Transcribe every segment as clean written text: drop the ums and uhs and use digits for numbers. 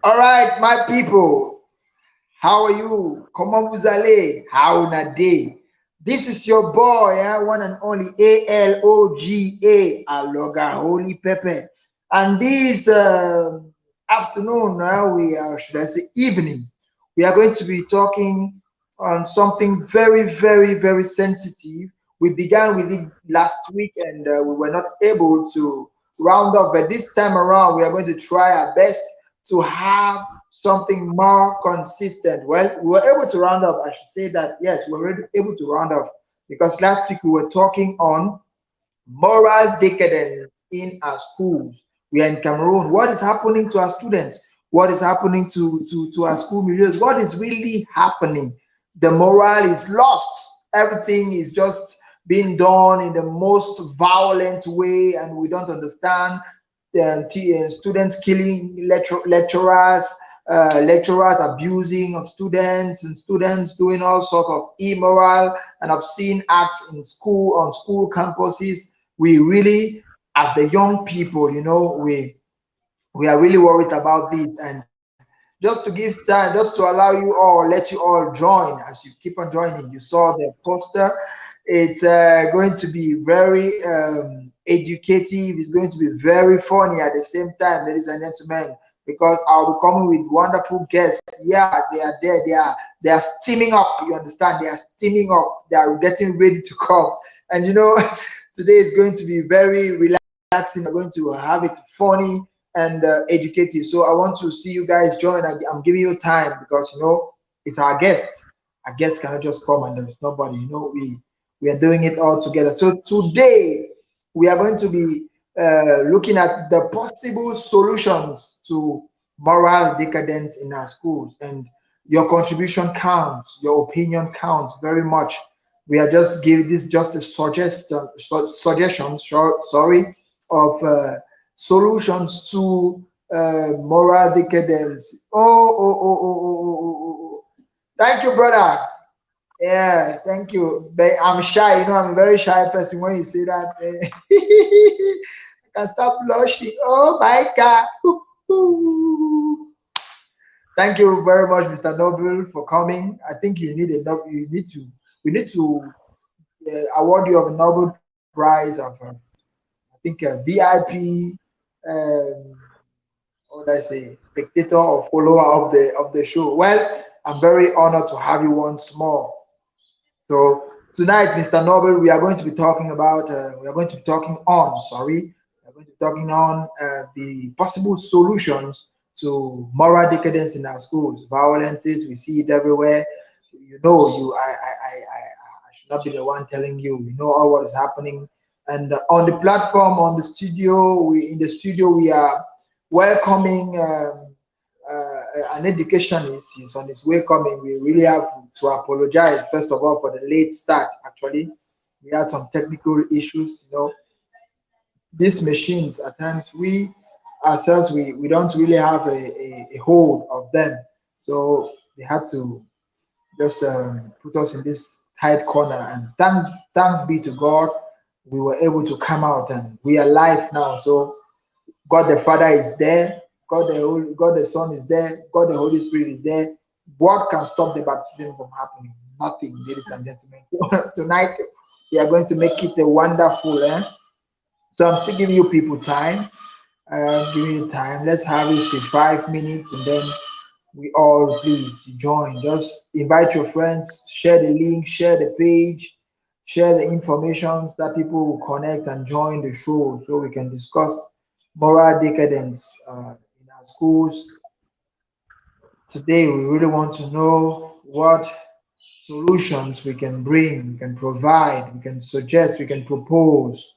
All right, my people, how are you? Comment vous allez? How na day? This is your boy, one and only Aloga, Aloga Holy Pepper. And this afternoon, should I say evening, we are going to be talking on something very, very, very sensitive. We began with it last week and we were not able to round up, but this time around, we are going to try our best to have something more consistent. Well, we were able to round up. I should say that yes, we were able to round up because last week we were talking on moral decadence in our schools. We are in Cameroon. What is happening to our students? What is happening to our school milieux? What is really happening? The moral is lost. Everything is just being done in the most violent way, and we don't understand students killing lecturers, lecturers abusing of students, and students doing all sorts of immoral and obscene acts in school, on school campuses. We really, as the young people, we are really worried about this. And just to give time, just to allow you all, let you all join as you keep on joining. You saw the poster. It's going to be very educative. It's going to be very funny at the same time, ladies and gentlemen, because I'll be coming with wonderful guests. Yeah, they are there. They are steaming up. You understand? They are steaming up. They are getting ready to come. And today is going to be very relaxing. We're going to have it funny and educative. So I want to see you guys join. I'm giving you time because it's our guest. Our guest cannot just come and there's nobody. We are doing it all together. So today we are going to be looking at the possible solutions to moral decadence in our schools. And your contribution counts. Your opinion counts very much. We are just giving this just a suggestion. Sorry, of solutions to moral decadence. Oh. Thank you, brother. Yeah, thank you. But I'm shy, I'm a very shy person when you say that. I can stop blushing. Oh my God. Thank you very much, Mr. Noble, for coming. I think we need to award you of a Nobel Prize of, I think, a VIP, um, what would I say, spectator or follower of the show. Well, I'm very honored to have you once more. So tonight, Mr. Noble, we are going to be talking about, we are going to be talking on, sorry, we are going to be talking on the possible solutions to moral decadence in our schools. Violences, we see it everywhere. I should not be the one telling you. We know all what is happening. And on the platform, on the studio, in the studio, we are welcoming an educationist is on his way coming. We really have to apologize, first of all, for the late start. Actually, we had some technical issues. These machines, at times, we ourselves, we don't really have a hold of them. So they had to just put us in this tight corner. And thanks be to God, we were able to come out and we are live now. So God the Father is there. God the Son is there. God the Holy Spirit is there. What can stop the baptism from happening? Nothing, ladies and gentlemen. Tonight we are going to make it a wonderful. So I'm still giving you people time. Giving you time. Let's have it in 5 minutes, and then we all please join. Just invite your friends. Share the link. Share the page. Share the information so that people will connect and join the show, so we can discuss moral decadence in our schools. Today, we really want to know what solutions we can bring, we can provide, we can suggest, we can propose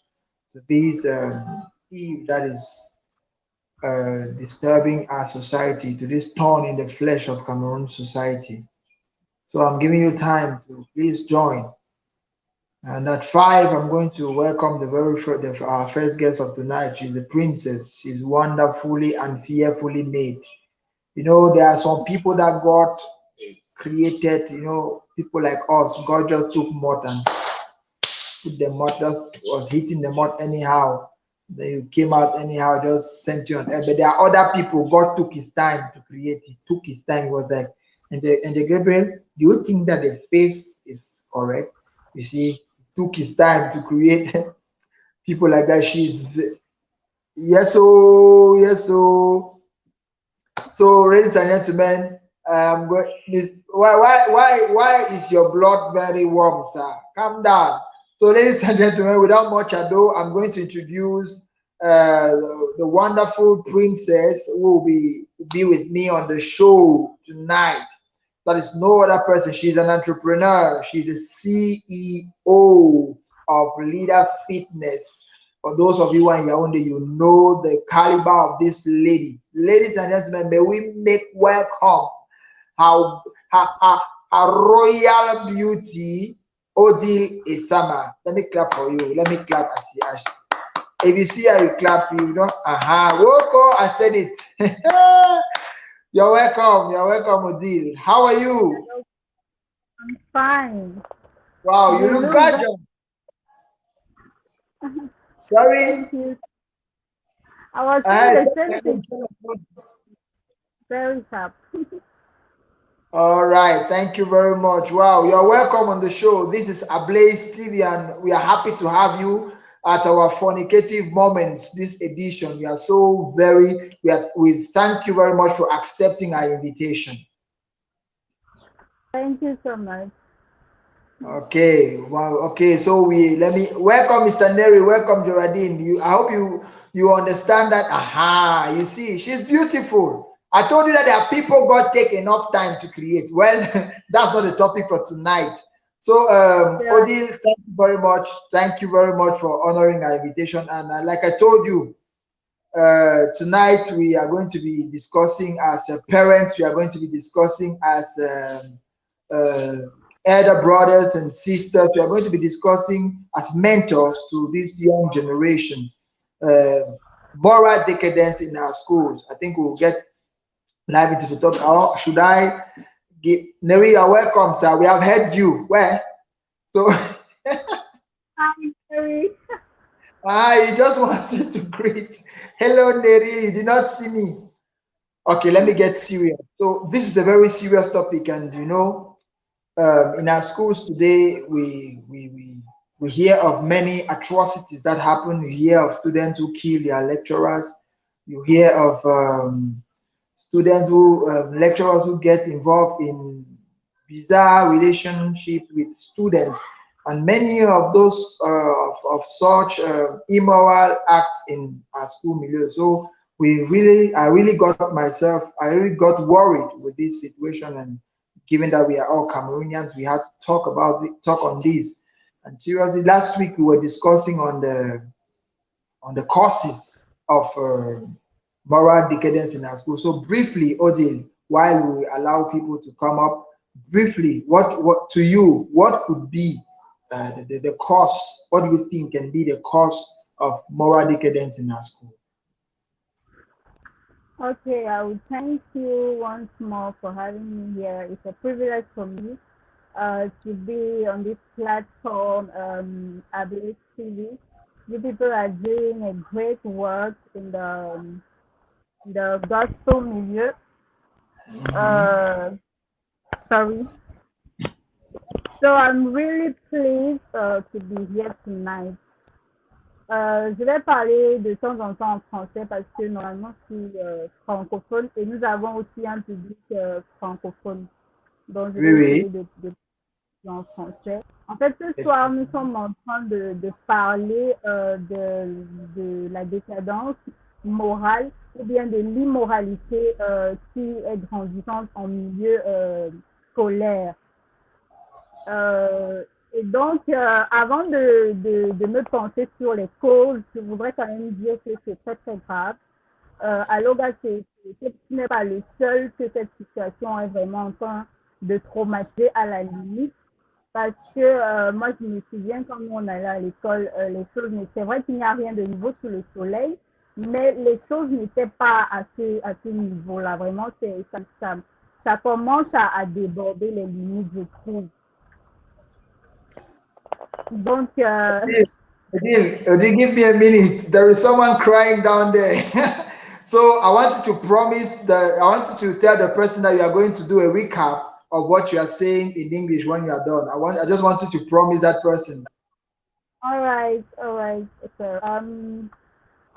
to these evil that is disturbing our society, to this thorn in the flesh of Cameroon society. So I'm giving you time to please join. And at 5, I'm going to welcome our first guest of tonight. She's a princess. She's wonderfully and fearfully made. There are some people that God created, people like us. God just took mud and put the mud, just was hitting the mud anyhow. Then you came out anyhow, just sent you on air. But there are other people. God took his time to create it. Took his time. It was like, and the Gabriel, do you think that the face is correct? You see, took his time to create people like that. Yes, so yes, so ladies and gentlemen, why is your blood very warm, sir? Calm down. So, ladies and gentlemen, without much ado, I'm going to introduce the wonderful princess who will be with me on the show tonight. That is no other person. She's an entrepreneur. She's a CEO of LYDA Fitness. For those of you who are in Yaoundé, you know the caliber of this lady. Ladies and gentlemen, may we make welcome her royal beauty, ODILE ESSAMA. Let me clap for you. Let me clap as if you see her, you clap. You don't. Woko, I said it. You're welcome. You're welcome, ODILE. How are you? I'm fine. Wow, you look gorgeous. Sorry. Thank you. I was saying the same thing. Very sharp. All right, thank you very much. Wow, you're welcome on the show. This is Ablaze TV, and we are happy to have you at our Funnycative Moments this edition. We are so we thank you very much for accepting our invitation. Thank you so much. Okay, wow. Okay, so let me welcome Mr. Neri, welcome Geraldine. I hope you understand that. You see, she's beautiful. I told you that there are people God take enough time to create. Well, that's not the topic for tonight. So, Odile, thank you very much. Thank you very much for honoring our invitation. And like I told you, tonight we are going to be discussing as parents. We are going to be discussing as elder brothers and sisters. We are going to be discussing as mentors to this young generation. Moral decadence in our schools. I think we'll get live into the topic. Or should I give Neri, you're welcome, sir. We have heard you. Well, so Hi, Mary. he just wants you to greet. Hello, Neri. You did not see me. Okay, let me get serious. So this is a very serious topic, and in our schools today, we hear of many atrocities that happen. You hear of students who kill their lecturers. You hear of students lecturers who get involved in bizarre relationships with students, and many of those of such immoral acts in our school milieu. So I really got worried with this situation, and given that we are all Cameroonians, we had to talk on this. And seriously, last week we were discussing on the causes of moral decadence in our school. So briefly, Odile, while we allow people to come up, briefly, what to you, what could be the cause? What do you think can be the cause of moral decadence in our school? Okay, I would thank you once more for having me here. It's a privilege for me to be on this platform, Ability TV. You people are doing a great work in the gospel milieu. Uh, sorry. So I'm really pleased to be here tonight. Je vais parler de temps en temps en français parce que normalement je suis francophone et nous avons aussi un public francophone. Donc je Oui, vais oui. essayer de parler en français. En fait, ce soir, nous sommes en train de parler de la décadence morale ou bien de l'immoralité qui est grandissante en milieu scolaire. Et donc, avant de me pencher sur les causes, je voudrais quand même dire que c'est très très grave. Aloga, ce n'est pas le seul que cette situation est vraiment en train de traumatiser à la limite. Parce que moi, je me souviens quand on allait à l'école, les choses, c'est vrai qu'il n'y a rien de nouveau sous le soleil, mais les choses n'étaient pas à ce niveau-là. Vraiment, ça commence à déborder les limites, je trouve. Donc, Odile, give me a minute. There is someone crying down there. So I want you to I want you to tell the person that you are going to do a recap of what you are saying in English when you are done. I just want you to promise that person. All right, sir.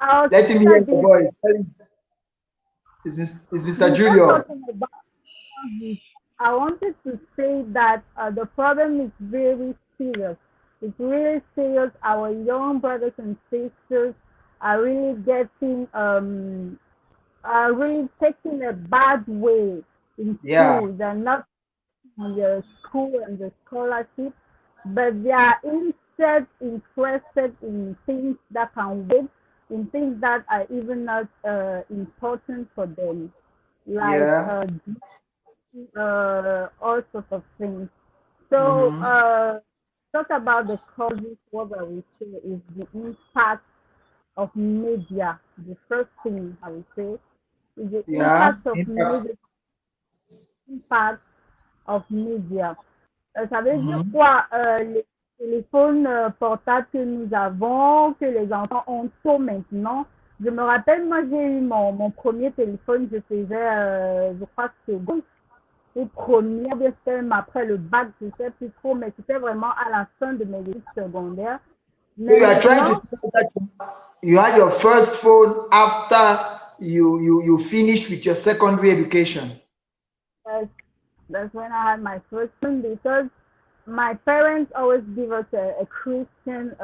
I was Let him saying hear that your voice. It's Mr. before Julius. talking about this, I wanted to say that the problem is very serious. It's really serious. Our young brothers and sisters are really getting are really taking a bad way in Yeah, school. They're not in the school and the scholarship, but they are instead interested in things that can wait, in things that are even not important for them, like yeah. all sorts of things. So, Mm-hmm. talk about the causes. What I will say is the impact of media. The first thing I will say is the Yeah. impact of Impact. media. Impact of media. Ça veut dire Mm-hmm. quoi? Les téléphones portables que nous avons, que les enfants ont tôt maintenant. Je me rappelle, moi, j'ai eu mon premier téléphone, je faisais, je crois, seconde ou première, bien c'était même après le bac, je ne sais plus trop, mais c'était vraiment à la fin de mes études secondaires. So Mais you are trying to maintenant, tell that you had your first phone after you finished with your secondary education. uh, that's when I had my first one because my parents always give us a Christian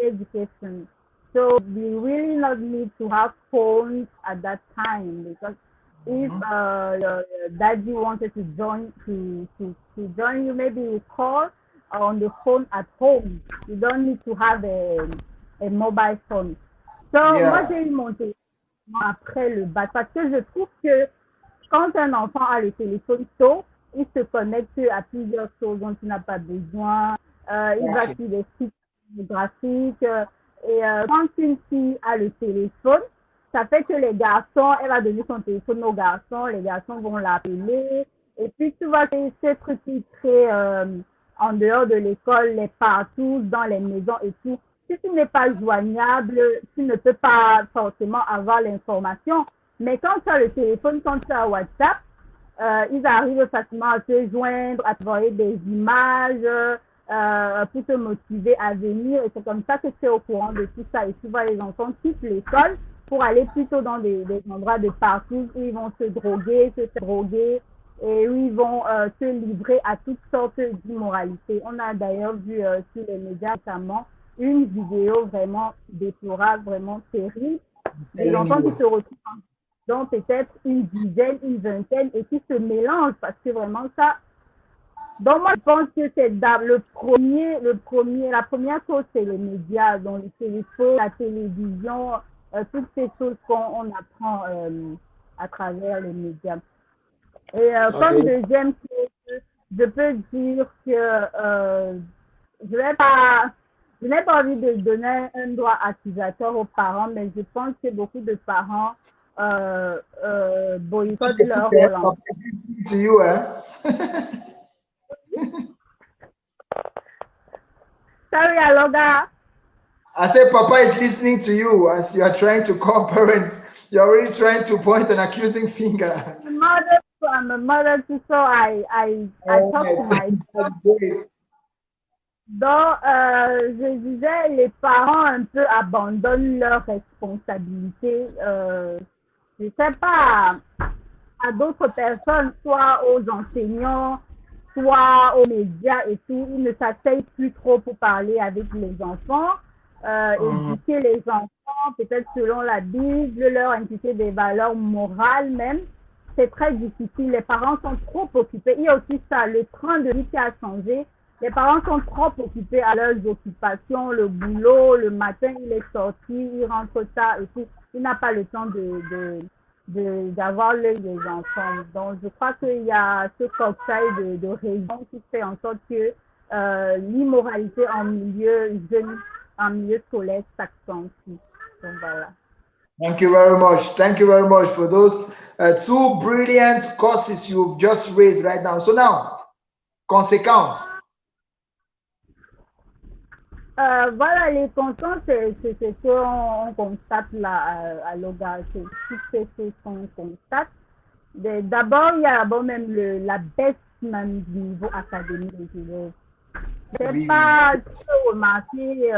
education. So we really not need to have phones at that time because if Mm-hmm. your daddy wanted to to join you, maybe you call on the phone at home. You don't need to have a mobile phone. So moi Yeah. j'ai eu mon téléphone après le bac parce que je trouve que quand un enfant a le téléphone tôt, il se connecte à plusieurs choses dont il n'a pas besoin. Il va Exactly. sur des sites pornographiques. Quand une fille a le téléphone, ça fait que les garçons, elle va donner son téléphone aux garçons, les garçons vont l'appeler. Et puis, tu vois, ces trucs qui créent en dehors de l'école, les partout, dans les maisons et tout. Si tu n'es pas joignable, tu ne peux pas forcément avoir l'information. Mais quand tu as le téléphone, quand tu as WhatsApp, ils arrivent facilement à te joindre, à te envoyer des images pour te motiver à venir. Et c'est comme ça que tu es au courant de tout ça. Et tu vois, les enfants quittent l'école pour aller plutôt dans des endroits de partout où ils vont se droguer, se faire droguer et où ils vont se livrer à toutes sortes d'immoralités. On a d'ailleurs vu sur les médias récemment une vidéo vraiment déplorable, vraiment terrible, des Telling enfants qui you. se retrouvent dans peut-être une dizaine, une vingtaine et qui se mélangent parce que vraiment ça. Donc moi je pense que c'est la première chose c'est les médias, donc les téléphones, la télévision, toutes ces choses qu'on apprend à travers les médias. Et comme Okay. deuxième chose, je peux dire que je vais pas, je n'ai pas envie de donner un droit accusateur aux parents, mais je pense que beaucoup de parents boycottent leur rôle en. Papa is listening to you, eh? Sorry, Aloga. I said Papa is listening to you as you are trying to call parents. You're already trying to point an accusing finger. I'm a mother too, so I All talk to right. my. That's great. Donc, je disais, les parents un peu abandonnent leurs responsabilités. Je ne sais pas, à d'autres personnes, soit aux enseignants, soit aux médias et tout. Ils ne s'asseyent plus trop pour parler avec les enfants, Mhm. éduquer les enfants, peut-être selon la Bible, leur inculquer des valeurs morales même. C'est très difficile. Les parents sont trop occupés. Il y a aussi ça, le train de vie qui a changé. Les parents sont trop occupés à leurs occupations, le boulot, le matin, il est sorti, il rentre tard et tout. Il n'a pas le temps d'avoir l'œil des enfants. Donc, je crois qu'il y a ce cocktail de raisons qui fait en sorte que l'immoralité en milieu jeune, en milieu scolaire s'accentue. Donc, voilà. Thank you very much. Thank you very much for those two brilliant courses you've just raised right now. So now, conséquences. Voilà, les conséquences, c'est ce qu'on constate là à Aloga. C'est toutes ces choses qu'on constate. D'abord, il y a d'abord même la baisse même du niveau académique des élèves. C'est Oui, oui. pas, tu peux remarquer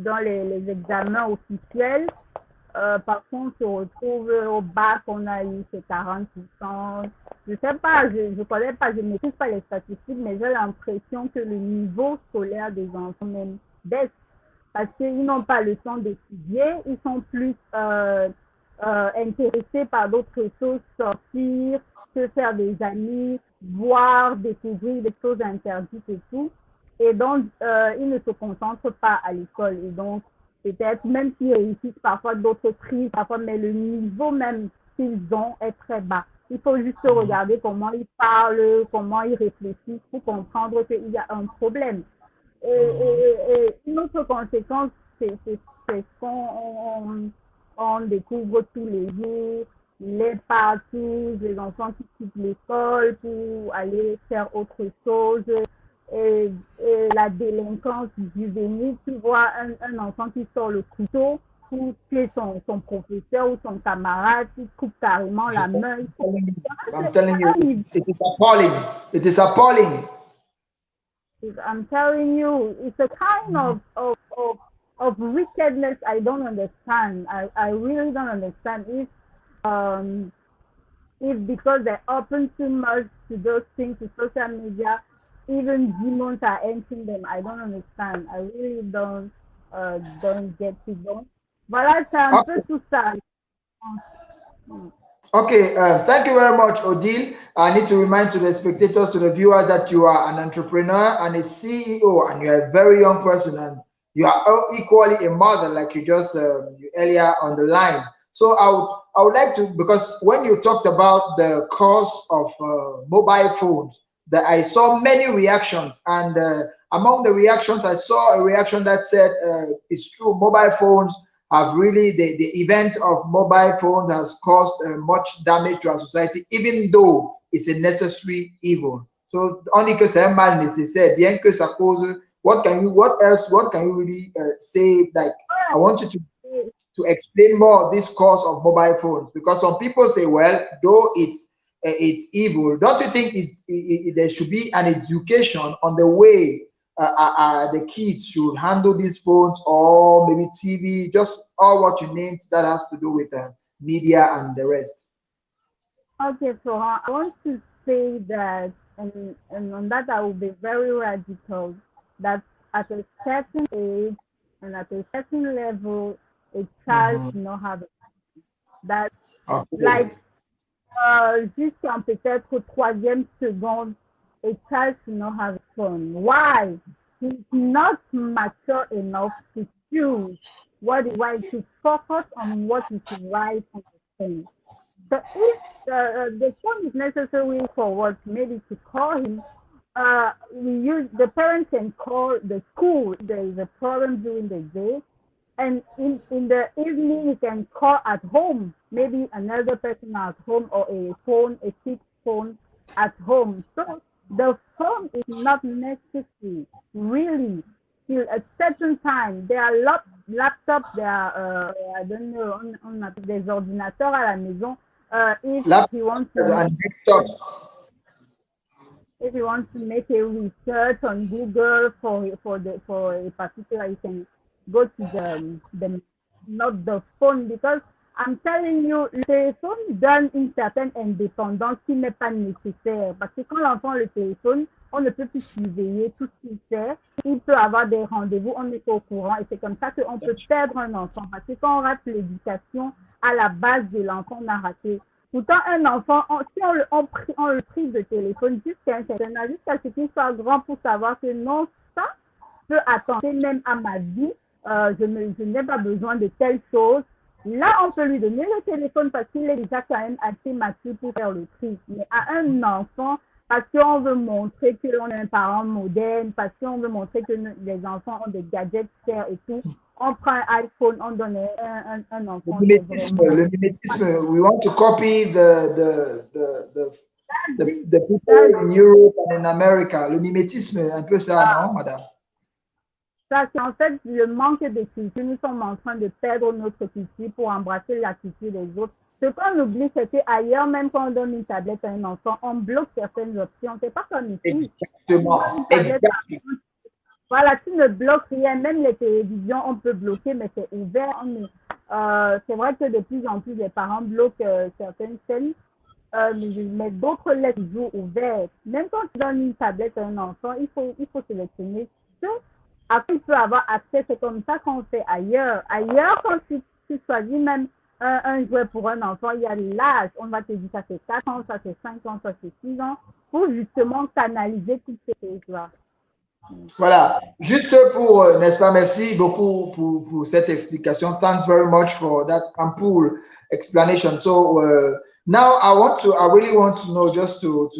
dans les examens officiels, par contre, on se retrouve au bac, on a eu ces 40%. Je sais pas, je connais pas, je ne maîtrise pas les statistiques, mais j'ai l'impression que le niveau scolaire des enfants même baisse parce qu'ils n'ont pas le temps d'étudier, ils sont plus intéressés par d'autres choses, sortir, se faire des amis, voir, découvrir des choses interdites et tout. Et donc, ils ne se concentrent pas à l'école. Et donc, peut-être, même s'ils réussissent parfois d'autres prix, parfois, mais le niveau même qu'ils ont est très bas. Il faut juste regarder comment ils parlent, comment ils réfléchissent pour comprendre qu'il y a un problème. Et une autre conséquence, c'est ce qu'on découvre tous les jours, les partout, les enfants qui quittent l'école pour aller faire autre chose, et la délinquance juvénile. Tu vois un enfant qui sort le couteau pour tuer son professeur ou son camarade, qui coupe carrément la main. I'm telling you, Un niveau. it is appalling. It is appalling. I'm telling you, it's a kind of wickedness I don't understand. I really don't understand if because they open too much to those things to social media, even demons are entering them. I don't understand. I really don't get it. Don't. Voilà, c'est un peu Okay. tout ça. Okay, thank you very much, Odile. I need to remind to the spectators, to the viewers, that you are an entrepreneur and a CEO, and you are a very young person, and you are equally a mother, like you just earlier on the line. So I would like to, because when you talked about the cost of mobile phones, that I saw many reactions, and among the reactions, I saw a reaction that said it's true, mobile phones have really, the event of mobile phones has caused much damage to our society, even though it's a necessary evil. So only que c'est un mal nécessaire, bien que ça cause. What else? What can you really say? Like, I want you to explain more this cause of mobile phones, because some people say, well, though it's evil, don't you think there should be an education on the way the kids should handle these phones, or maybe TV, just all what you named that has to do with media and the rest? Okay, so I want to say that, and on that I will be very radical, that at a certain age and at a certain level, a child Mhm. should not have that, Okay. like, jusqu'en peut-être troisième seconde, a child should not have a phone. Why? He's not mature enough to choose what is right, to focus on what is right on the phone. So if the phone is necessary for what, maybe to call him, we use the parents can call the school if there is a problem during the day, and in the evening you can call at home, maybe another person at home, or a fixed phone at home. So the phone is not necessary really till a certain time. There are laptops, there are I don't know, on a des ordinateurs à la maison. If you Laptops want to make, and desktops. if you want to make a research on Google for a particular, you can go to the not the phone, because I'm telling you, le téléphone donne une certaine indépendance qui n'est pas nécessaire. Parce que quand l'enfant a le téléphone, on ne peut plus surveiller tout ce qu'il fait. Il peut avoir des rendez-vous, on n'est pas au courant. Et c'est comme ça qu'on peut perdre un enfant. Parce que quand on rate l'éducation, à la base de l'enfant, on a raté. Pourtant, un enfant, si on le prive de téléphone jusqu'à un certain âge, jusqu'à ce qu'il soit grand pour savoir que non, ça peut attenter même à ma vie, je n'ai pas besoin de telle chose. Là, on peut lui donner le téléphone parce qu'il est déjà quand même assez mature pour faire le tri. Mais à un enfant, parce qu'on veut montrer que l'on est un parent moderne, parce qu'on veut montrer que les enfants ont des gadgets chers et tout, on prend un iPhone, on donne un enfant qui est vraiment... Le mimétisme. We want to copy the people in Europe and in America. Le mimétisme, un peu ça, non, madame? Ça, c'est en fait le manque de culture. Nous sommes en train de perdre notre culture pour embrasser la culture des autres. Ce qu'on oublie, c'est qu'ailleurs, même quand on donne une tablette à un enfant, on bloque certaines options. C'est pas comme ici. Tu donnes Exactement. une tablette à Exactement. voilà, tu ne bloques rien. Même les télévisions, on peut bloquer, mais c'est ouvert. C'est vrai que de plus en plus, les parents bloquent certaines scènes, mais d'autres laissent toujours ouvertes. Même quand tu donnes une tablette à un enfant, il faut sélectionner ce à quoi il peut avoir accès. C'est comme ça qu'on fait ailleurs. Ailleurs, quand tu choisis même un jouet pour un enfant, il y a l'âge. On va te dire ça c'est 4 ans, ça c'est 5 ans, ça c'est 6 ans, pour justement canaliser toutes ces choses-là. Voilà. Juste pour, n'est-ce pas, merci beaucoup pour cette explication. Thanks very much for that ample explanation. So now I really want to know just to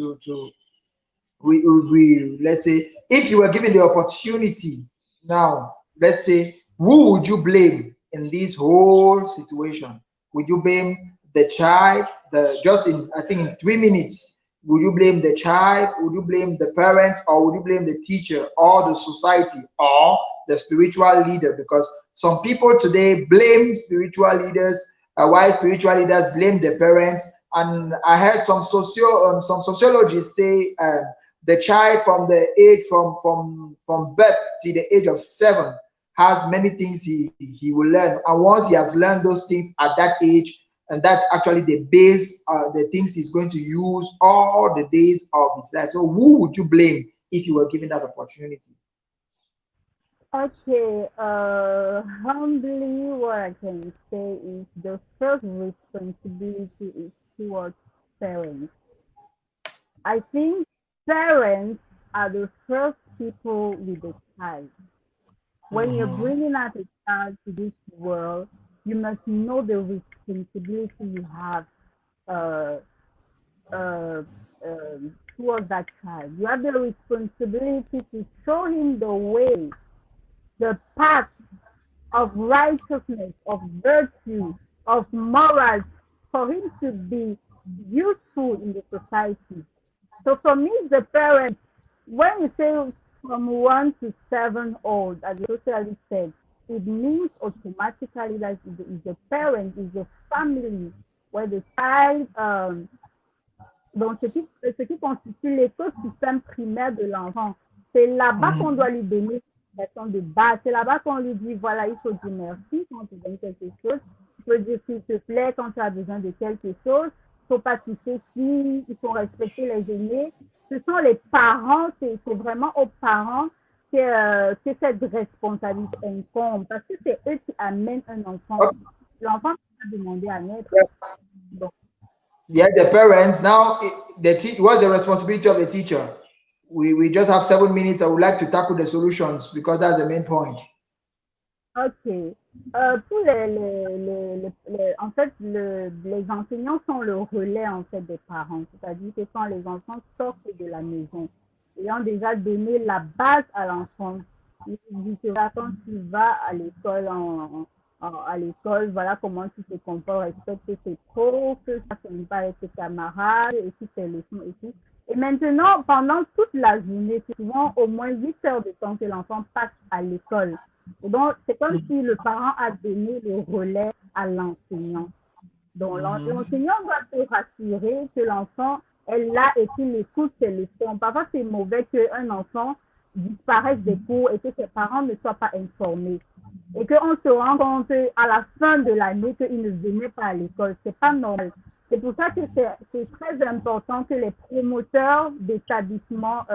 let's say, if you were given the opportunity now, let's say, who would you blame in this whole situation? Would you blame the child, just in, I think in 3 minutes, would you blame the child, would you blame the parent, or would you blame the teacher or the society or the spiritual leader? Because some people today blame spiritual leaders, while spiritual leaders blame the parents. And I heard some sociologists say the child from the age from birth to the age of 7 has many things he will learn, and once he has learned those things at that age, and that's actually the base, the things he's going to use all the days of his life. So who would you blame if you were given that opportunity? Okay, humbly, what I can say is the first responsibility is towards parents. I think parents are the first people with the child. When you're Mhm. bringing out a child to this world, you must know the responsibility you have uh, uh, towards that child. You have the responsibility to show him the way, the path of righteousness, of virtue, of morals, for him to be useful in the society. So for me, the parents, when you say from 1 to 7 old, as the socialist said, it means automatically that the parent, is the family, where the child, donc ce qui constitue l'écosystème primaire de l'enfant. C'est là-bas qu'on doit lui donner l'éducation de base. C'est là-bas qu'on lui dit, voilà, il faut dire merci quand tu donnes quelque chose. Il faut dire s'il te plaît quand tu as besoin de quelque chose. Il ne faut pas toucher qui, il faut respecter les aînés. Ce sont les parents, c'est vraiment aux parents que cette responsabilité incombe. Parce que c'est eux qui amènent un enfant. L'enfant ne peut pas demander à naître. Donc, Yeah, the parents now. What's the responsibility of the teacher? We just have 7 minutes. I would like to tackle the solutions because that's the main point. OK. Pour en fait, les enseignants sont le relais en fait des parents. C'est-à-dire que quand les enfants sortent de la maison, ayant déjà donné la base à l'enfant, il dit que là, quand tu vas à l'école, à l'école, voilà comment tu te comportes, respecte tes profs, ça ne pas avec tes camarades, et puis tes leçons et tout. Et maintenant, pendant toute la journée, c'est souvent au moins 8 heures de temps que l'enfant passe à l'école. Donc, c'est comme si le parent a donné le relais à l'enseignant. Donc, l'enseignant doit se rassurer que l'enfant est là et qu'il écoute ses leçons. Parfois, c'est mauvais qu'un enfant disparaisse des cours et que ses parents ne soient pas informés. Et qu'on se rend compte à la fin de l'année qu'il ne venait pas à l'école. C'est pas normal. C'est pour ça que c'est très important que les promoteurs d'établissements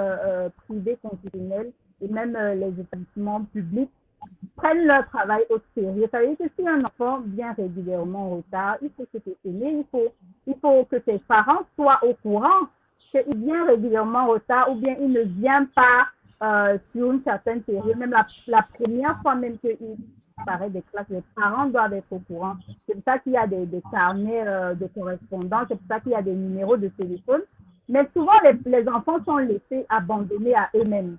privés confessionnels et même les établissements publics prennent leur travail au sérieux. Ça veut dire que si un enfant vient régulièrement en retard, il faut se questionner, il faut que ses parents soient au courant qu'il vient régulièrement en retard ou bien il ne vient pas sur une certaine période. Même la première fois même qu'il paraît des classes, les parents doivent être au courant. C'est pour ça qu'il y a des carnets de correspondance, c'est pour ça qu'il y a des numéros de téléphone. Mais souvent, les enfants sont laissés abandonnés à eux-mêmes.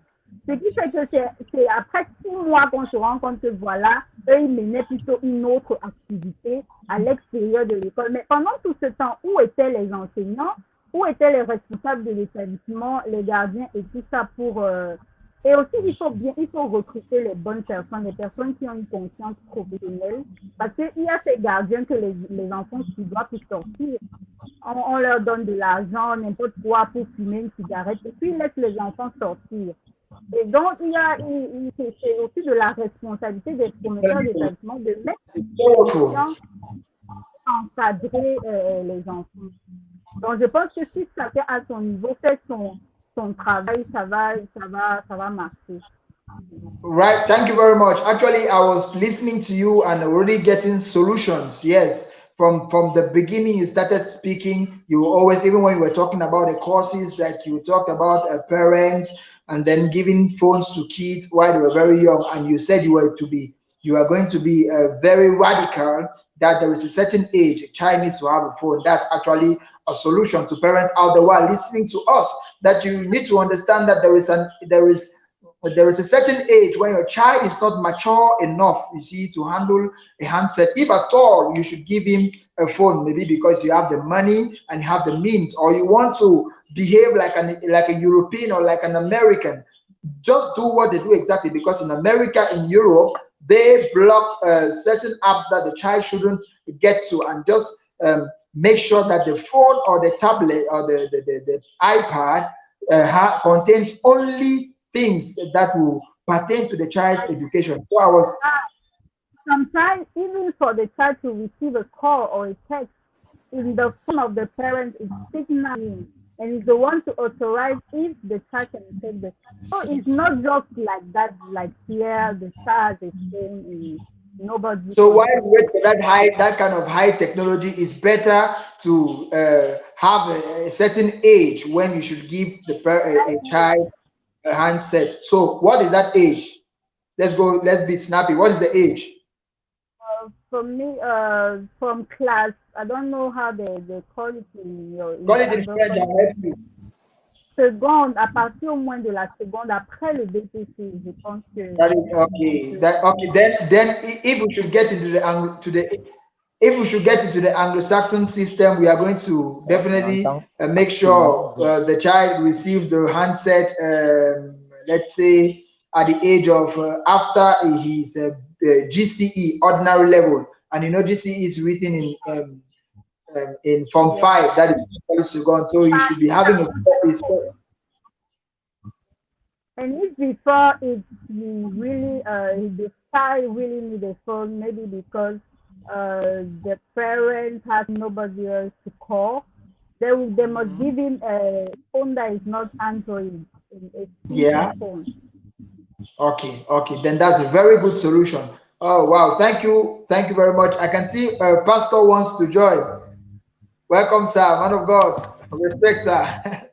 Ce qui fait que c'est après 6 mois qu'on se rend compte que voilà, eux, ils menaient plutôt une autre activité à l'extérieur de l'école. Mais pendant tout ce temps, où étaient les enseignants, où étaient les responsables de l'établissement, les gardiens et tout ça Et aussi, il faut recruter les bonnes personnes, les personnes qui ont une conscience professionnelle, parce qu'il y a ces gardiens que les enfants qui doivent plus sortir. On leur donne de l'argent, n'importe quoi pour fumer une cigarette, et puis ils laissent les enfants sortir. Et donc, c'est aussi de la responsabilité des promoteurs d'établissement de mettre en conscience, encadrer les enfants. Donc, je pense que si chacun à son niveau fait son travail, ça va marcher. Right. Thank you very much. Actually, I was listening to you and already getting solutions. Yes. From the beginning, you started speaking. You always, even when you were talking about the courses, like you talked about parents and then giving phones to kids while they were very young, and you said you are going to be very radical. That there is a certain age a child needs to have a phone. That's actually a solution to parents out there who are listening to us. That you need to understand that there is a certain age when your child is not mature enough, you see, to handle a handset. If at all, you should give him a phone, maybe because you have the money and you have the means, or you want to behave like a European or like an American. Just do what they do exactly, because in America, in Europe, they block certain apps that the child shouldn't get to, and just make sure that the phone or the tablet or the iPad contains only things that will pertain to the child's education. So I was sometimes even for the child to receive a call or a text in the phone of the parent is signaling and is the one to authorize if the child can take the. So it's not just like that, like here the child is saying nobody. So while we wait for that kind of high technology, it's better to have a certain age when you should give a child a handset. So what is that age? Let's go. Let's be snappy. What is the age? For me, from class, I don't know how they call it in Call it in French. I'll help you. Seconde, à partir au moins de la seconde, après le BTC, je pense que. That is okay. Then if we should get into if we should get into the Anglo-Saxon system, we are going to definitely make sure the child receives the handset. Let's say at the age of after his GCE ordinary level, and GCE is written in Form 5. That is second, so you should be having And if before it really the child really need a phone, maybe because the parents have nobody else to call, they must give him a phone that is not Android, a phone. Okay, then that's a very good solution. Oh wow, thank you very much. I can see Pastor wants to join. Welcome, sir, man of God. Respect, sir.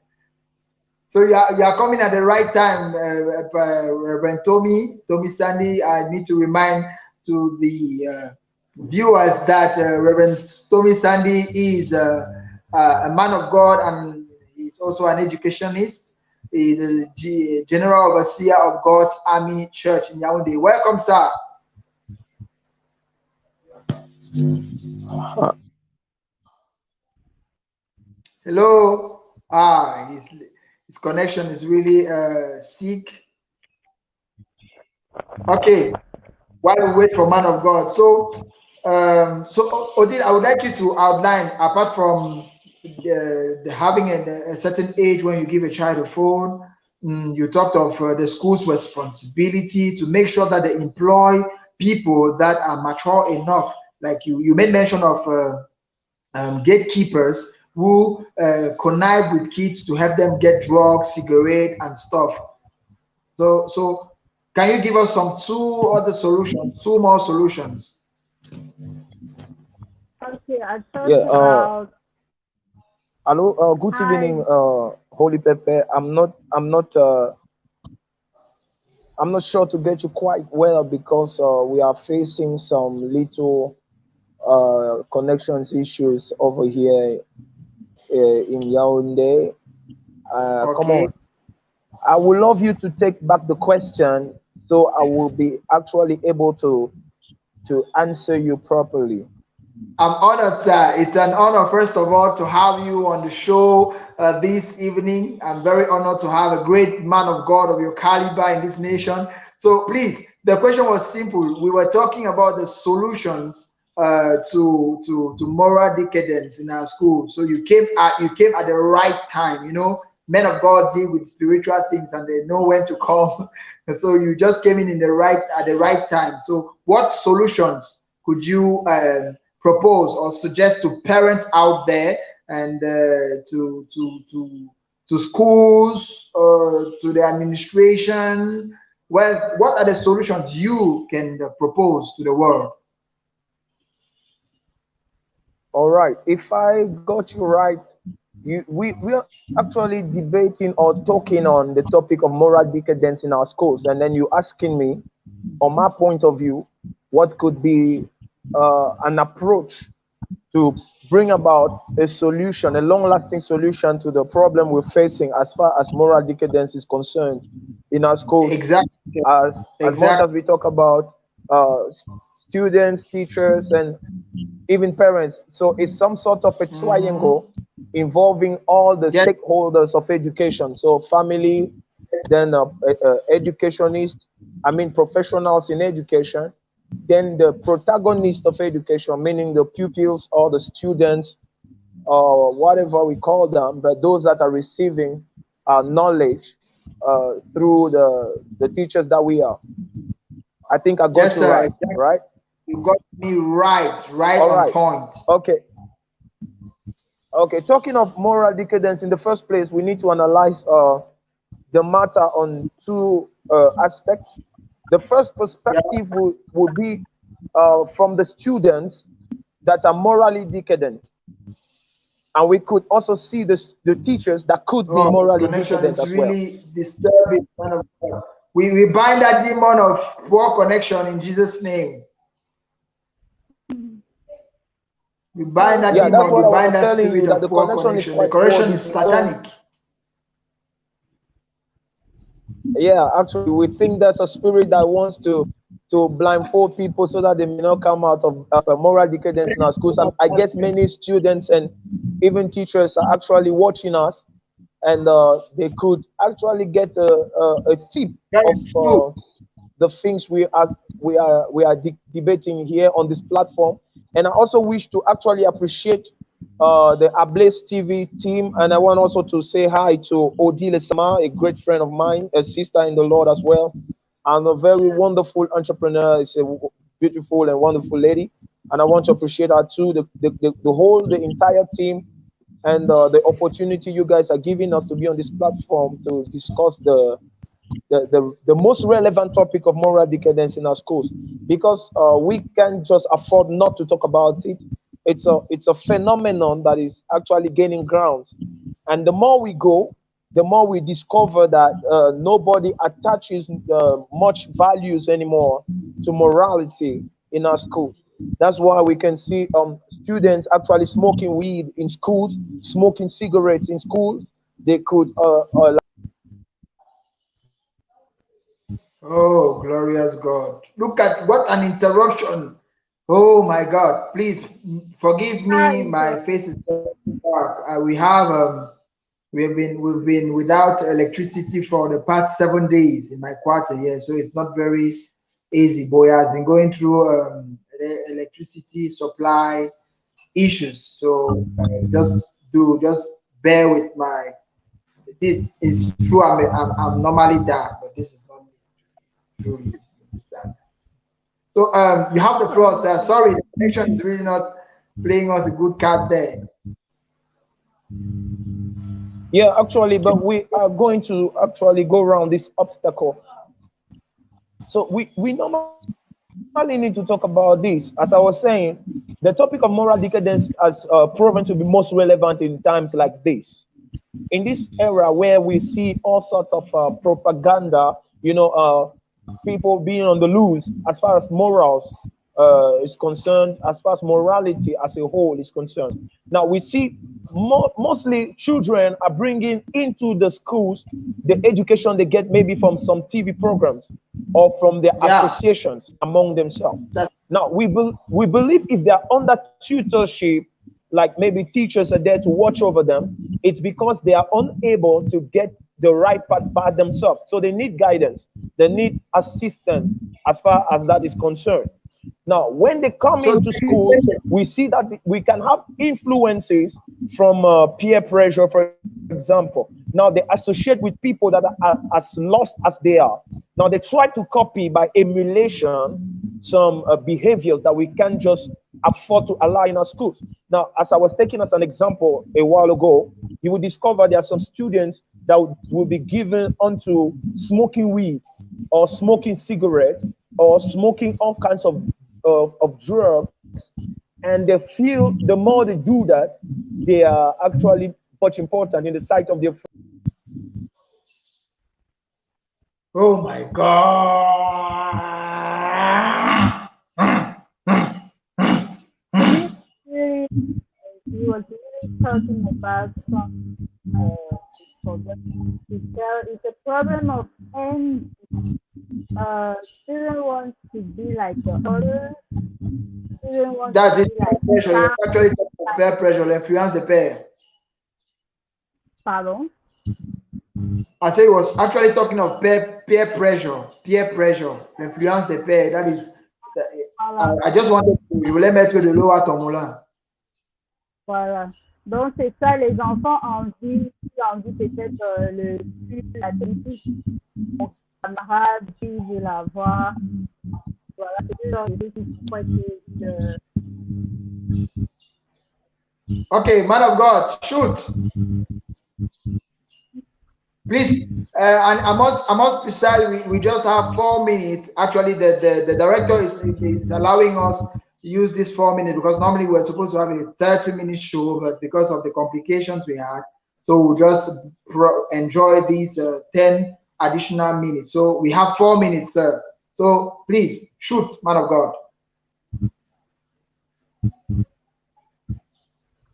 So you are coming at the right time, Reverend Tommy Sandie. I need to remind to the viewers that Reverend Tommy Sandie is a man of God, and he's also an educationist. He's a general overseer of God's Army Church in Yaoundé. Welcome, sir. Hello. His connection is really sick. Okay. While we wait for man of God, so Odile, I would like you to outline, apart from the having a certain age when you give a child a phone, you talked of the school's responsibility to make sure that they employ people that are mature enough. Like you made mention of gatekeepers who connive with kids to help them get drugs, cigarette, and stuff. So can you give us two more solutions? Okay, I thought about. Hello, good evening, Holy Pepe. I'm not sure to get you quite well because we are facing some little connections issues over here in Yaoundé. Come on. I would love you to take back the question so I will be actually able to answer you properly. I'm honored, sir. It's an honor, first of all, to have you on the show this evening. I'm very honored to have a great man of God of your caliber in this nation. So please, the question was simple. We were talking about the solutions to moral decadence in our school. So you came at the right time. You know, men of God deal with spiritual things and they know when to come. And so you just came in the right at the right time. So what solutions could you propose or suggest to parents out there and to schools or to the administration? Well, what are the solutions you can propose to the world? All right. If I got you right, we are actually debating or talking on the topic of moral decadence in our schools, and then you asking me, on my point of view, what could be an approach to bring about a solution, a long-lasting solution to the problem we're facing as far as moral decadence is concerned in our schools. Exactly. As much as we talk about uh, students, teachers, and even parents. So it's some sort of a triangle involving all the Yes. stakeholders of education. So family, then educationists, I mean professionals in education, then the protagonist of education, meaning the pupils or the students or whatever we call them, but those that are receiving knowledge through the teachers that we are. I think I got Yes, you sir. right, Exactly. right? You got me right All on right. point. Okay. Okay. Talking of moral decadence, in the first place, we need to analyze the matter on two aspects. The first Yeah. perspective would be from the students that are morally decadent. And we could also see the teachers that could be Oh, the morally connection decadent is as well. really disturbing. Man of God. We bind that demon of poor connection in Jesus' name. We bind that Yeah, that's demon. what We I bind was that telling you, spirit that of the poor connection is connection. The quite poor. correction is This is some, satanic. yeah, actually, we think that's a spirit that wants to blindfold people so that they may not come out of a moral decadence in our schools. And I guess many students and even teachers are actually watching us, and they could actually get a tip Very of true. the things we are debating here on this platform. And I also wish to actually appreciate the Ablaze TV team, and I want also to say hi to ODILE, a great friend of mine, a sister in the Lord as well, and a very wonderful entrepreneur. Is a beautiful and wonderful lady, and I want to appreciate her too. The entire team, and the opportunity you guys are giving us to be on this platform to discuss the most relevant topic of moral decadence in our schools, because we can't just afford not to talk about it. It's a phenomenon that is actually gaining ground, and the more we go, the more we discover that nobody attaches much values anymore to morality in our schools. That's why we can see students actually smoking weed in schools, smoking cigarettes in schools. They could Oh, glorious God. Look at what an interruption. Oh my God. Please forgive me. Hi, My face is dark. We have we've been without electricity for the past 7 days in my quarter here, so it's not very easy. Boy has been going through electricity supply issues. So just bear with my. This is true. I'm normally dark, but this is not me. Truly, you understand. So you have the floor, sir. Sorry, the connection is really not playing us a good card there. Yeah, actually, but we are going to actually go around this obstacle. So we normally need to talk about this. As I was saying, the topic of moral decadence has proven to be most relevant in times like this. In this era where we see all sorts of propaganda, people being on the loose as far as morals is concerned, as far as morality as a whole is concerned. Now we see mostly children are bringing into the schools the education they get maybe from some TV programs or from their Yeah, associations among themselves. Now, we believe if they're under tutorship, like maybe teachers are there to watch over them, it's because they are unable to get the right path by themselves. So they need guidance, they need assistance as far as that is concerned. Now, when they come So into schools, we see that we can have influences from peer pressure, for example. Now, they associate with people that are as lost as they are. Now, they try to copy by emulation some behaviors that we can't just afford to allow in our schools. Now, as I was taking as an example a while ago, you will discover there are some students that will be given onto smoking weed or smoking cigarette or smoking all kinds of drugs, and they feel the more they do that, they are actually much important in the sight of their. oh my God. Really, he was really talking about some problem. It's a problem of envy. Student wants to be like the other. Student wants That's to it. be like Peer pressure. that. You're actually talking of peer pressure will influence the pair. Pardon? I say it was actually talking of peer pressure. Peer pressure influence the pair. That is, Voilà. I just wanted to, je voulais mettre de l'eau à ton moulin. Voilà. Donc, c'est ça, les enfants envient peut-être la technique. Mon camarade, puis de la voir. Voilà, c'est ce genre de choses qui pourraient être. Okay, man of God, shoot. Please, and I must precise, we just have 4 minutes. Actually, the director is allowing us to use this 4 minutes because normally we're supposed to have a 30-minute show, but because of the complications we had, so we'll just enjoy these 10 additional minutes. So we have 4 minutes, sir. So please, shoot, man of God.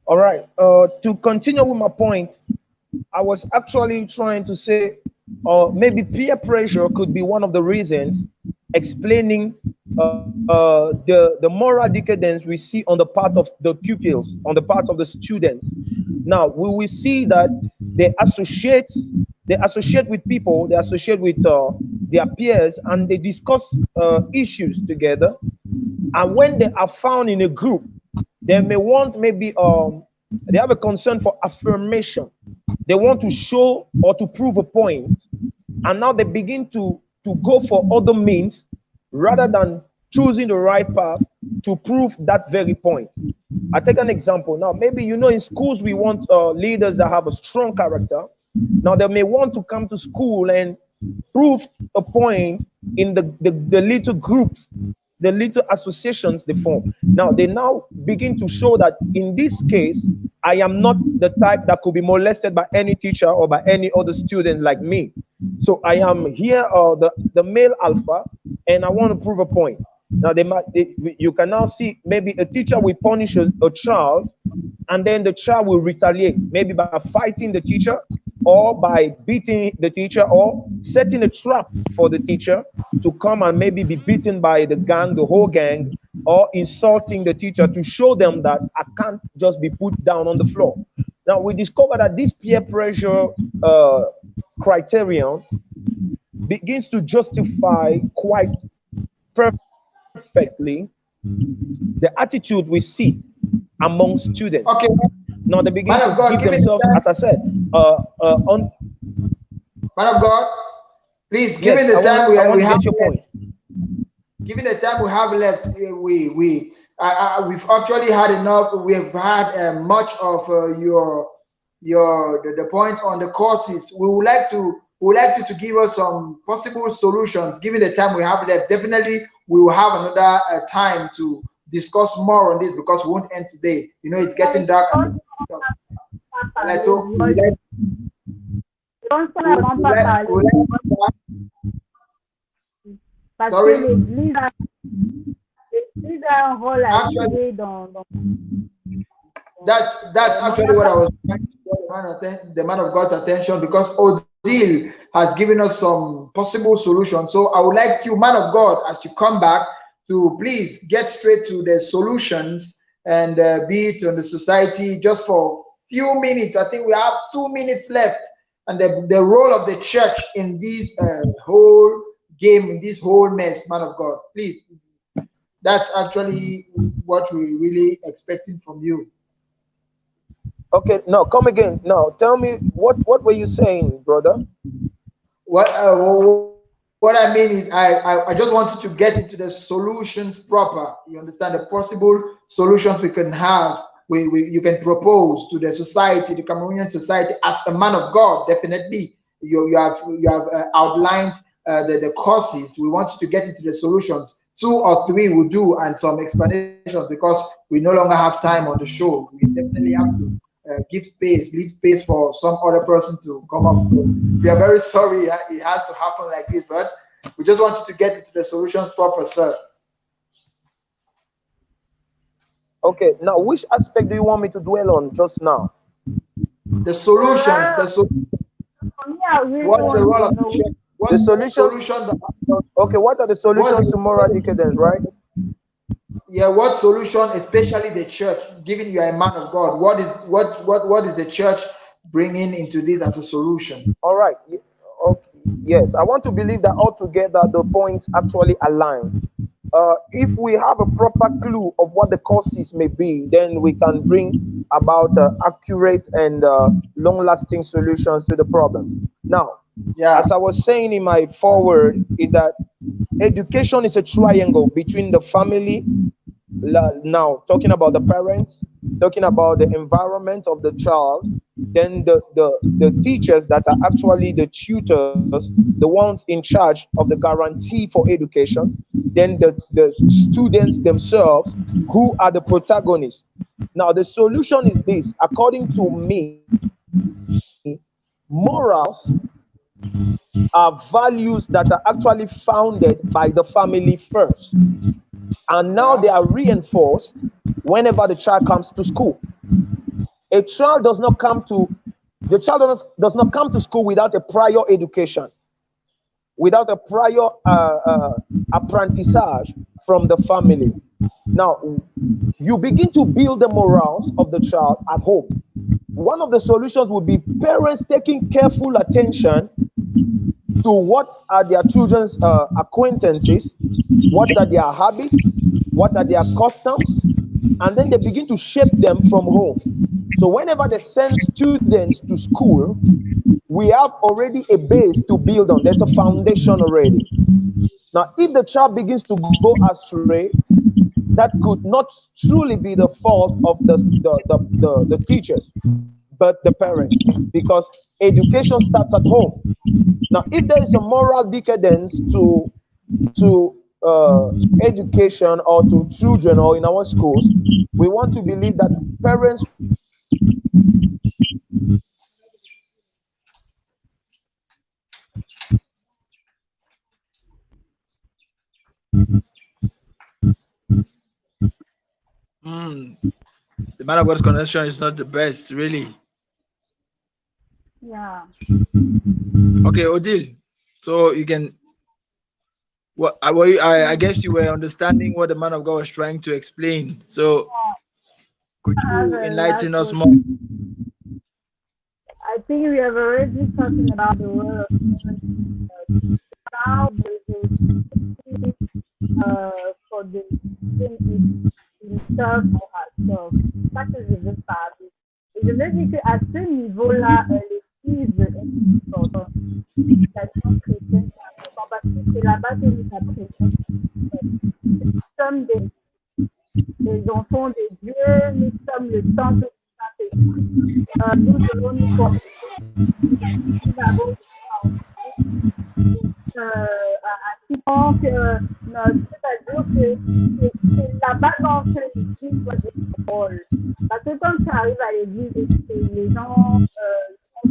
All right. To continue with my point, I was actually trying to say, maybe peer pressure could be one of the reasons explaining the moral decadence we see on the part of the pupils, on the part of the students. Now, we will see that they associate with people, they associate with their peers, and they discuss issues together. And when they are found in a group, they may want maybe they have a concern for affirmation. They want to show or to prove a point, and now they begin to go for other means rather than choosing the right path to prove that very point. I take an example. Now, maybe in schools we want leaders that have a strong character. Now, they may want to come to school and prove a point in the little groups, the little associations they form. Now, they now begin to show that in this case, I am not the type that could be molested by any teacher or by any other student like me. So I am here, the male alpha, and I want to prove a point. Now, you can now see maybe a teacher will punish a child, and then the child will retaliate, maybe by fighting the teacher, or by beating the teacher, or setting a trap for the teacher to come and maybe be beaten by the whole gang, or insulting the teacher to show them that I can't just be put down on the floor. Now, we discover that this peer pressure criterion begins to justify quite perfectly the attitude we see among students. Okay. Now they begin to give themselves, as I said, on. Man of God, please, given the time we have your point. Given the time we have left, we've actually had enough. We've had much of the point on the courses. We would like you to give us some possible solutions. Given the time we have left, definitely we will have another time to discuss more on this because we won't end today. It's getting dark. Sorry. That's actually what I was trying to draw the man of God's attention, because ODILE has given us some possible solutions. So I would like you, man of God, as you come back, to please get straight to the solutions and be it on the society just for few minutes. I think we have 2 minutes left, and the role of the church in this whole game, in this whole mess, man of God. Please, that's actually what we're really expecting from you. Okay, no, come again. No, tell me what were you saying, brother? What I mean is I just wanted to get into the solutions proper. You understand the possible solutions we can have. You can propose to the society, the Cameroonian society, as a man of God. Definitely, you have outlined the causes. We want you to get into the solutions. 2 or 3 will do, and some explanations, because we no longer have time on the show. We definitely have to leave space for some other person to come up. So we are very sorry it has to happen like this, but we just want you to get into the solutions proper, sir. Okay, now which aspect do you want me to dwell on just now? The solutions. What the role of the church? The solution. Okay, what are the solutions to moral decadence, right? Yeah, what solution, especially the church, given you are a man of God, what is the church bringing into this as a solution? All right. Okay. Yes, I want to believe that altogether the points actually align. If we have a proper clue of what the causes may be, then we can bring about accurate and long-lasting solutions to the problems. Now, as I was saying in my foreword, is that education is a triangle between the family, now talking about the parents, talking about the environment of the child, then the teachers that are actually the tutors, the ones in charge of the guarantee for education, then the students themselves, who are the protagonists. Now the solution is this: according to me, morals are values that are actually founded by the family first, and now they are reinforced whenever the child comes to school. A child does not come to school without a prior education, without a prior apprentissage from the family. Now, you begin to build the morals of the child at home. One of the solutions would be parents taking careful attention to what are their children's acquaintances, what are their habits, what are their customs, and then they begin to shape them from home. So whenever they send students to school, we have already a base to build on. There's a foundation already. Now, if the child begins to go astray, that could not truly be the fault of the teachers, but the parents, because education starts at home. Now, if there is a moral decadence to education or to children or in our schools, we want to believe that parents The man of God's connection is not the best, really. Yeah. Okay, Odile. So you can. What I guess you were understanding what the man of God was trying to explain. So could you enlighten us more? I think we have already talking about the role of now for the himself or herself. Ça que je veux parler. Et je veux dire qu'à ce niveau-là, les filles sont l'éducation chrétienne, c'est important parce que c'est là-bas que nous apprenons. Nous sommes des enfants de Dieu, nous sommes le temple du Saint-Esprit. Nous devons nous porter. Nous avons à c'est-à-dire que c'est là-bas dans ce l'église doit être le rôle. Parce que quand tu arrives à l'église, les gens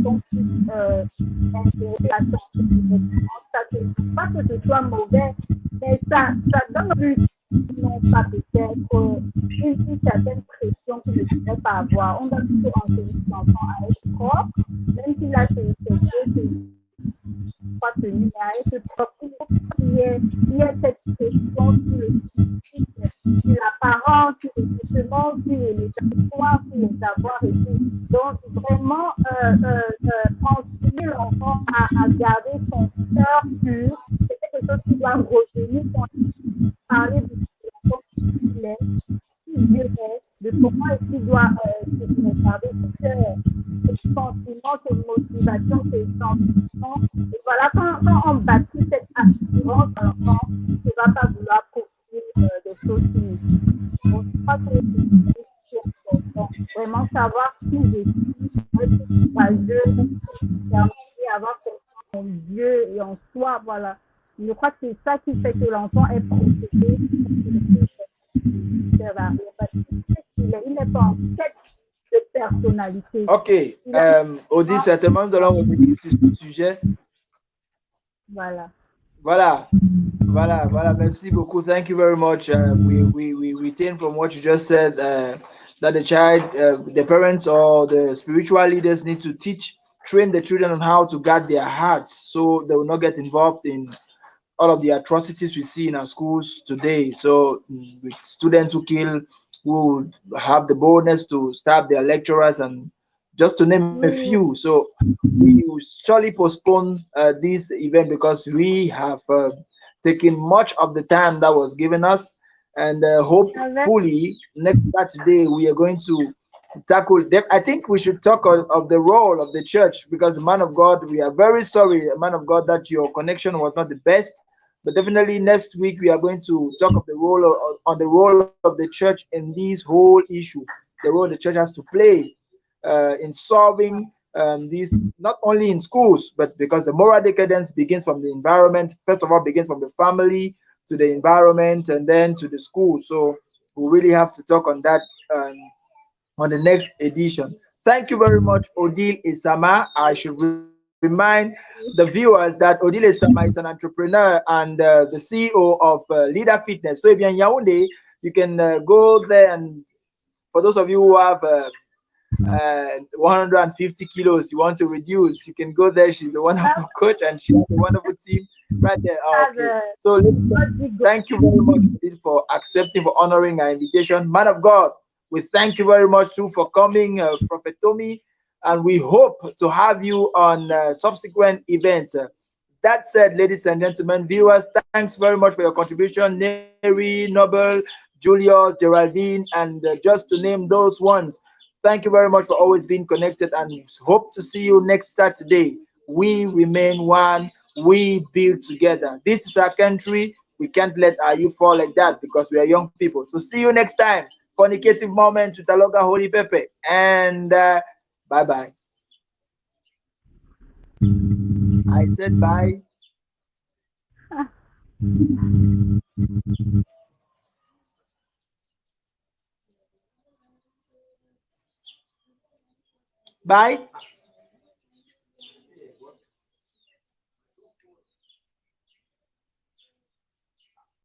sont plus intéressés à sortir. Pas que ce soit mauvais, mais ça donne plus, non pas peut-être, une certaine pression que je ne devrais pas avoir. On doit plutôt enseigner l'enfant à être propre, même si là c'est pas tenu, mais à être propre. Il faut il y ait cette question sur le physique, sur l'apparence, sur les vêtements, sur les histoires, sur les savoirs et tout. Donc, vraiment, enseigner l'enfant à garder son cœur pur, c'est quelque chose qui doit revenir quand il parler de l'enfant qu'il est, qui Dieu est, de comment est-ce qu'il doit se conserver ses sentiments, ses motivations, ses sentiments. Et voilà, quand on bâtit cette assurance à l'enfant, il ne va pas vouloir poursuivre des choses qui. Donc, je crois que c'est important. Vraiment savoir qui je suis, être courageux, et avoir confiance en Dieu et en soi, voilà. Je crois que c'est ça qui fait que l'enfant est protégé. Il n'est pas en quête de personnalité. Ok. Odile, certainement, nous allons revenir sur ce sujet. Voilà. Voilà. Merci beaucoup. Thank you very much. We retain from what you just said that the child, the parents or the spiritual leaders need to train the children on how to guard their hearts so they will not get involved in all of the atrocities we see in our schools today. So with students who kill, who would have the boldness to stab their lecturers, and just to name a few. So we will surely postpone this event because we have taken much of the time that was given us, and hopefully next Saturday we are going to tackle them. I think we should talk of the role of the church, because man of God, we are very sorry, man of God, that your connection was not the best. But definitely next week we are going to talk of the role of the church in this whole issue, the role the church has to play in solving this, not only in schools, but because the moral decadence begins from the environment. First of all, begins from the family to the environment and then to the school. So we really have to talk on that on the next edition. Thank you very much, ODILE ESSAMA. I should remind the viewers that ODILE ESSAMA is an entrepreneur and the CEO of LYDA Fitness. So if you're in Yaoundé, you can go there, and for those of you who have 150 kilos you want to reduce, you can go there. She's a wonderful coach and she has a wonderful team right there. Okay. So thank you very much for accepting, for honoring our invitation. Man of God, we thank you very much too for coming, Prophet Tommy, and we hope to have you on subsequent events. That said, ladies and gentlemen, viewers, thanks very much for your contribution. Neri, Noble, Julius, Geraldine, and just to name those ones. Thank you very much for always being connected, and hope to see you next Saturday. We remain one. We build together. This is our country. We can't let our youth fall like that because we are young people. So see you next time. Funnycative moment with Aloga Holy Pepe. And bye-bye. I said bye. Bye.